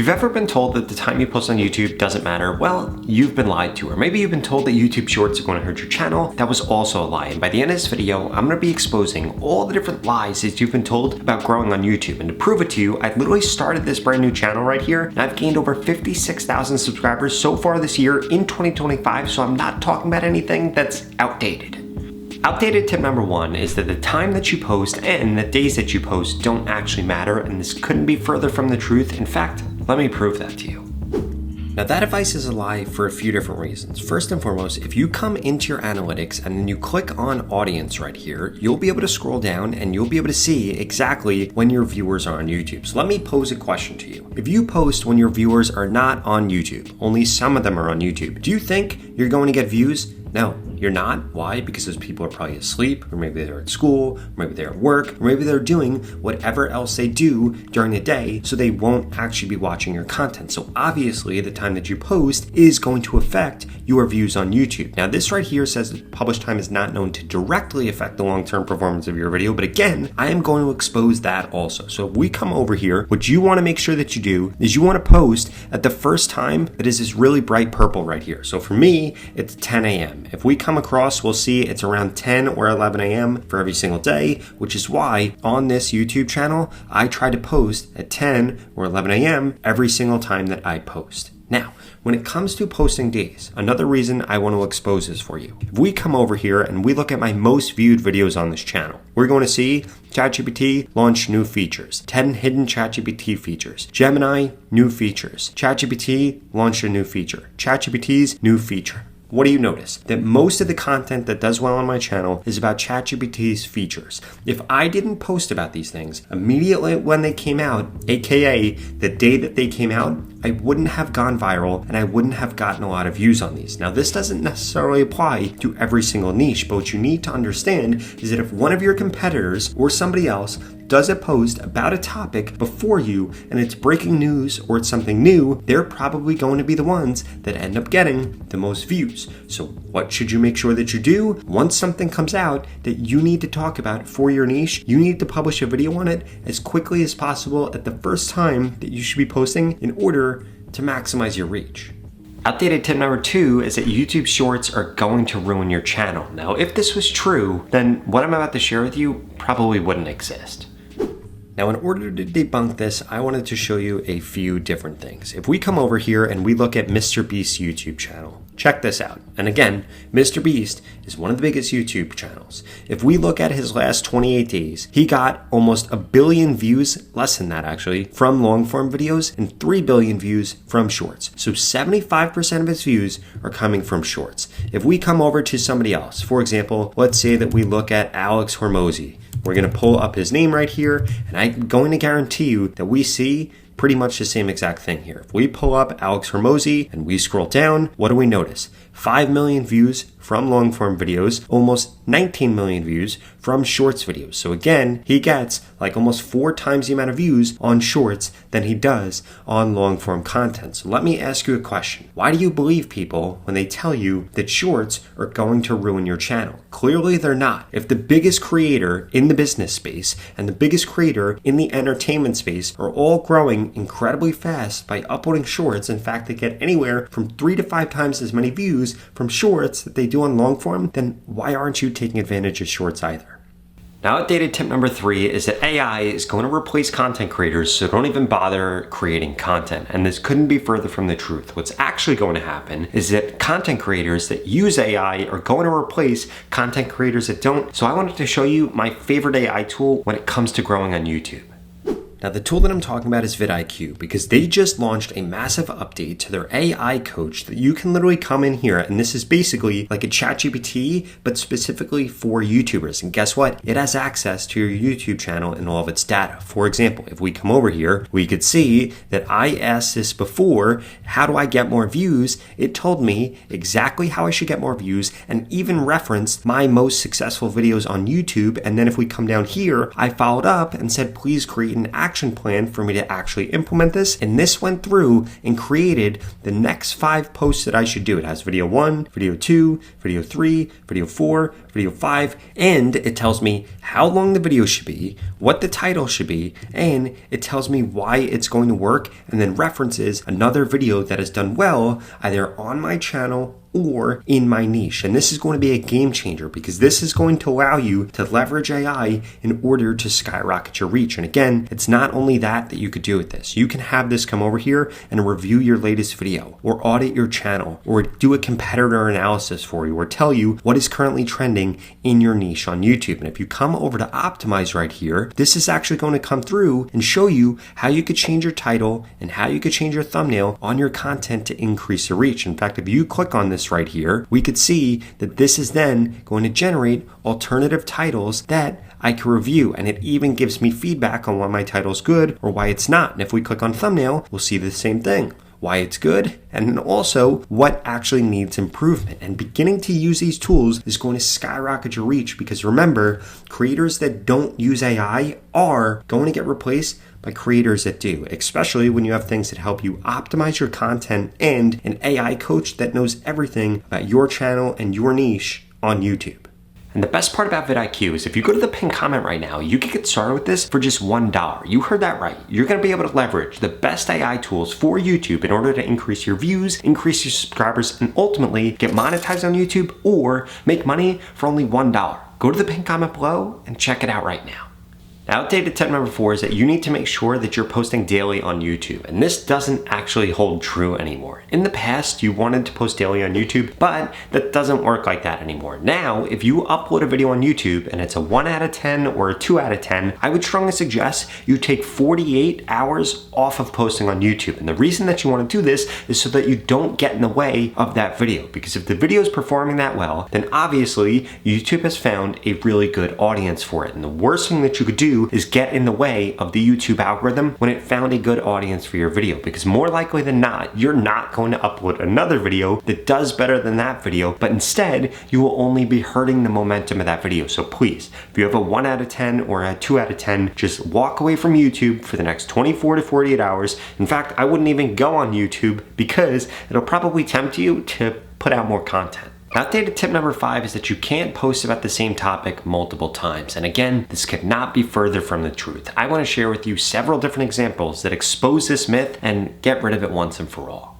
you've ever been told that the time you post on YouTube doesn't matter, well, you've been lied to. Or maybe you've been told that YouTube Shorts are going to hurt your channel. That was also a lie. And by the end of this video, I'm going to be exposing all the different lies that you've been told about growing on YouTube. And to prove it to you, I've literally started this brand new channel right here, and I've gained over 56,000 subscribers so far this year in 2025, so I'm not talking about anything that's outdated. Outdated tip number one is that the time that you post and the days that you post don't actually matter, and this couldn't be further from the truth. In fact, let me prove that to you. Now that advice is a lie for a few different reasons. First and foremost, if you come into your analytics and then you click on audience right here, you'll be able to scroll down and you'll be able to see exactly when your viewers are on YouTube. So let me pose a question to you. If you post when your viewers are not on YouTube, only some of them are on YouTube, do you think you're going to get views? No, you're not. Why? Because those people are probably asleep, or maybe they're at school, or maybe they're at work, or maybe they're doing whatever else they do during the day, so they won't actually be watching your content. So obviously, the time that you post is going to affect your views on YouTube. Now, this right here says that published time is not known to directly affect the long-term performance of your video, but again, I am going to expose that also. So if we come over here, what you want to make sure that you do is you want to post at the first time that is this really bright purple right here. So for me, it's 10 a.m. If we come across, we'll see it's around 10 or 11 a.m. for every single day, which is why on this YouTube channel, I try to post at 10 or 11 a.m. every single time that I post. Now, when it comes to posting days, another reason I want to expose this for you. If we come over here and we look at my most viewed videos on this channel, we're going to see ChatGPT launch new features, 10 hidden ChatGPT features, Gemini, new features, ChatGPT launched a new feature, ChatGPT's new feature. What do you notice? That most of the content that does well on my channel is about ChatGPT's features. If I didn't post about these things immediately when they came out, aka the day that they came out, I wouldn't have gone viral and I wouldn't have gotten a lot of views on these. Now, this doesn't necessarily apply to every single niche, but what you need to understand is that if one of your competitors or somebody else does a post about a topic before you and it's breaking news or it's something new, they're probably going to be the ones that end up getting the most views. So what should you make sure that you do? Once something comes out that you need to talk about for your niche, you need to publish a video on it as quickly as possible at the first time that you should be posting in order to maximize your reach. Outdated tip number two is that YouTube Shorts are going to ruin your channel. Now, if this was true, then what I'm about to share with you probably wouldn't exist. Now, in order to debunk this, I wanted to show you a few different things. If we come over here and we look at Mr. Beast's YouTube channel, check this out. And again, Mr. Beast is one of the biggest YouTube channels. If we look at his last 28 days, he got almost 1 billion views, less than that actually, from long form videos and 3 billion views from shorts. So 75% of his views are coming from shorts. If we come over to somebody else, for example, let's say that we look at Alex Hormozi. We're going to pull up his name right here, and I'm going to guarantee you that we see pretty much the same exact thing here. If we pull up Alex Hormozi and we scroll down, what do we notice? 5 million views from long form videos, almost 19 million views from shorts videos. So again, he gets like almost 4 times the amount of views on shorts than he does on long form content. So let me ask you a question. Why do you believe people when they tell you that shorts are going to ruin your channel? Clearly they're not. If the biggest creator in the business space and the biggest creator in the entertainment space are all growing incredibly fast by uploading shorts, in fact they get anywhere from 3 to 5 times as many views from shorts that they do on long form, then why aren't you taking advantage of shorts either? Now, outdated tip number 3 is that AI is going to replace content creators, so don't even bother creating content. And this couldn't be further from the truth. What's actually going to happen is that content creators that use AI are going to replace content creators that don't. So I wanted to show you my favorite AI tool when it comes to growing on YouTube. Now, the tool that I'm talking about is vidIQ, because they just launched a massive update to their AI coach that you can literally come in here, and this is basically like a ChatGPT, but specifically for YouTubers. And guess what? It has access to your YouTube channel and all of its data. For example, if we come over here, we could see that I asked this before, how do I get more views? It told me exactly how I should get more views and even referenced my most successful videos on YouTube. And then if we come down here, I followed up and said, please create an action action plan for me to actually implement this. And this went through and created the next 5 posts that I should do. It has video 1, video 2, video 3, video 4, video 5, and it tells me how long the video should be, what the title should be, and it tells me why it's going to work, and then references another video that has done well either on my channel or in my niche. And this is going to be a game changer because this is going to allow you to leverage AI in order to skyrocket your reach. And again, it's not only that you could do with this. You can have this come over here and review your latest video or audit your channel or do a competitor analysis for you or tell you what is currently trending in your niche on YouTube. And if you come over to optimize right here, this is actually going to come through and show you how you could change your title and how you could change your thumbnail on your content to increase your reach. In fact, if you click on this right here, we could see that this is then going to generate alternative titles that I can review, and it even gives me feedback on why my title's good or why it's not. And if we click on thumbnail, we'll see the same thing. Why it's good, and also what actually needs improvement. And beginning to use these tools is going to skyrocket your reach because remember, creators that don't use AI are going to get replaced by creators that do, especially when you have things that help you optimize your content and an AI coach that knows everything about your channel and your niche on YouTube. And the best part about vidIQ is if you go to the pinned comment right now, you can get started with this for just $1. You heard that right. You're going to be able to leverage the best AI tools for YouTube in order to increase your views, increase your subscribers, and ultimately get monetized on YouTube or make money for only $1. Go to the pinned comment below and check it out right now. Now, outdated tip number 4 is that you need to make sure that you're posting daily on YouTube, and this doesn't actually hold true anymore. In the past, you wanted to post daily on YouTube, but that doesn't work like that anymore. Now, if you upload a video on YouTube and it's a 1 out of 10 or a 2 out of 10, I would strongly suggest you take 48 hours off of posting on YouTube. And the reason that you want to do this is so that you don't get in the way of that video, because if the video is performing that well, then obviously YouTube has found a really good audience for it. And the worst thing that you could do is get in the way of the YouTube algorithm when it found a good audience for your video, because more likely than not, you're not going to upload another video that does better than that video, but instead you will only be hurting the momentum of that video. So please, if you have a 1 out of 10 or a 2 out of 10, just walk away from YouTube for the next 24 to 48 hours. In fact, I wouldn't even go on YouTube because it'll probably tempt you to put out more content. Outdated tip number 5 is that you can't post about the same topic multiple times. And again, this could not be further from the truth. I want to share with you several different examples that expose this myth and get rid of it once and for all.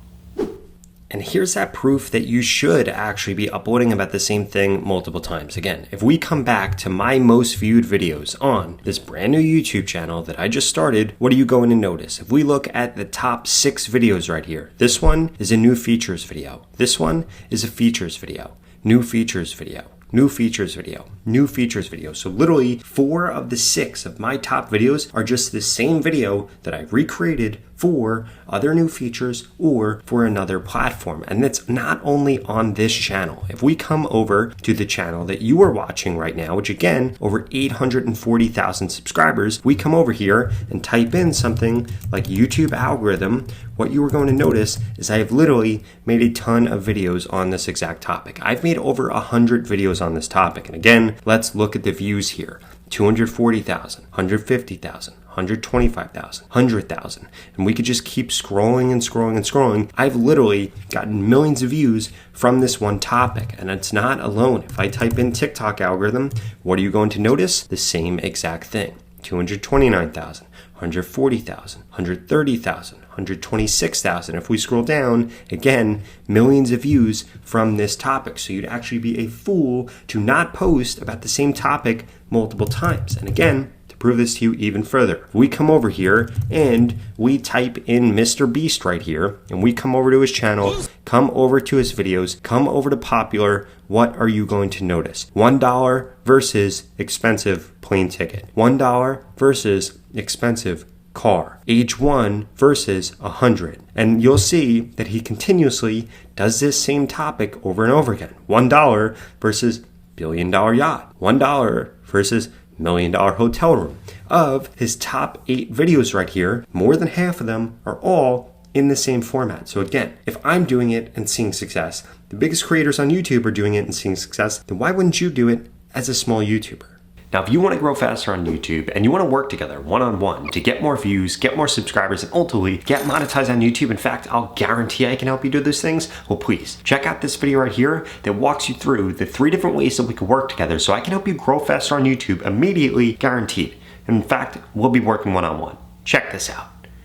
And here's that proof that you should actually be uploading about the same thing multiple times. Again, if we come back to my most viewed videos on this brand new YouTube channel that I just started, what are you going to notice? If we look at the top 6 videos right here, this one is a new features video. This one is a features video, new features video, new features video, new features video. So literally 4 of the 6 of my top videos are just the same video that I recreated for other new features or for another platform. And that's not only on this channel. If we come over to the channel that you are watching right now, which again, over 840,000 subscribers, we come over here and type in something like YouTube algorithm, what you are going to notice is I have literally made a ton of videos on this exact topic. I've made over 100 videos on this topic. And again, let's look at the views here. 240,000, 150,000, 125,000, 100,000. And we could just keep scrolling and scrolling and scrolling. I've literally gotten millions of views from this one topic, and it's not alone. If I type in TikTok algorithm, what are you going to notice? The same exact thing. 229,000, 140,000, 130,000, 126,000. If we scroll down, again, millions of views from this topic. So you'd actually be a fool to not post about the same topic multiple times. And again, to prove this to you even further, we come over here and we type in Mr. Beast right here, and we come over to his channel, come over to his videos, come over to popular. What are you going to notice? $1 versus expensive plane ticket. $1 versus expensive car. Age 1 versus 100. And you'll see that he continuously does this same topic over and over again. $1 versus $1 billion yacht. $1 versus $1 million hotel room. Of his top 8 videos right here, more than half of them are all in the same format. So again, if I'm doing it and seeing success, the biggest creators on YouTube are doing it and seeing success, then why wouldn't you do it as a small YouTuber? Now, if you want to grow faster on YouTube and you want to work together one-on-one to get more views, get more subscribers, and ultimately get monetized on YouTube, in fact, I'll guarantee I can help you do those things, well, please check out this video right here that walks you through the 3 different ways that we can work together so I can help you grow faster on YouTube immediately, guaranteed. And in fact, we'll be working one-on-one. Check this out.